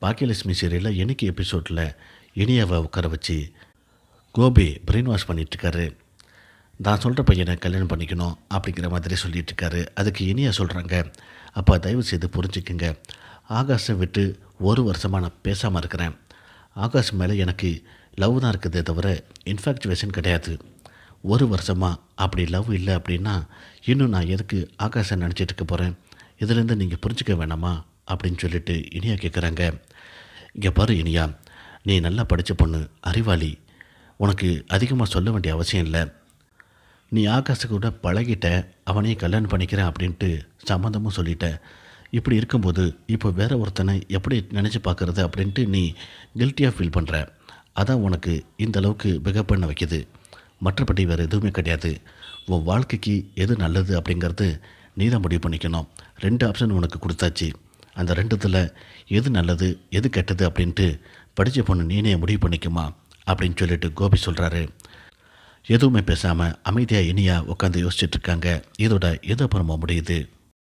பாக்கியலட்சுமி சீரியலில் இன்னைக்கு எபிசோடில் இனியாவை உட்கார வச்சு கோபி பிரெயின் வாஷ் பண்ணிகிட்ருக்காரு. நான் சொல்கிற பையனை கல்யாணம் பண்ணிக்கணும் அப்படிங்கிற மாதிரி சொல்லிகிட்டு இருக்காரு. அதுக்கு இனியா சொல்கிறாங்க, அப்போ தயவு செய்து புரிஞ்சுக்குங்க, ஆகாஷை விட்டு ஒரு வருஷமாக நான் பேசாமல் இருக்கிறேன். ஆகாஷ் மேலே எனக்கு லவ் தான் இருக்குதே தவிர இன்ஃபேக்சுவேஷன் கிடையாது. ஒரு வருஷமாக அப்படி லவ் இல்லை அப்படின்னா இன்னும் நான் எதுக்கு ஆகாஷை நினச்சிட்டு இருக்க போகிறேன்? இதுலேருந்து நீங்கள் புரிஞ்சுக்க வேணாமா அப்படின்னு சொல்லிட்டு இனியா கேட்குறாங்க. இங்கே பாரு இனியா, நீ நல்லா படித்த பொண்ணு, அறிவாளி, உனக்கு அதிகமாக சொல்ல வேண்டிய அவசியம் இல்லை. நீ ஆகாஷை கூட பழகிட்ட, அவனையும் கல்யாணம் பண்ணிக்கிறேன் அப்படின்ட்டு சம்மந்தமும் சொல்லிட்ட. இப்படி இருக்கும்போது இப்போ வேற ஒருத்தனை எப்படி நினச்சி பார்க்குறது அப்படின்ட்டு நீ கில்ட்டியாக ஃபீல் பண்ணுற. அதான் உனக்கு இந்த அளவுக்கு பிகப் பண்ண வைக்கிது. மற்றபடி வேறு எதுவுமே கிடையாது. உன் வாழ்க்கைக்கு எது நல்லது அப்படிங்கிறது நீ தான் முடிவு பண்ணிக்கணும். 2 ஆப்ஷன் உனக்கு கொடுத்தாச்சு. அந்த 2த்தில் எது நல்லது எது கெட்டது அப்படின்ட்டு படித்த பொண்ணு நீனே முடிவு பண்ணிக்குமா அப்படின்னு சொல்லிட்டு கோபி சொல்கிறாரு. எதுவுமே பேசாமல் அமைதியாக இனியா உட்காந்து யோசிச்சுட்ருக்காங்க. இதோட எது அப்புறமா முடியுது.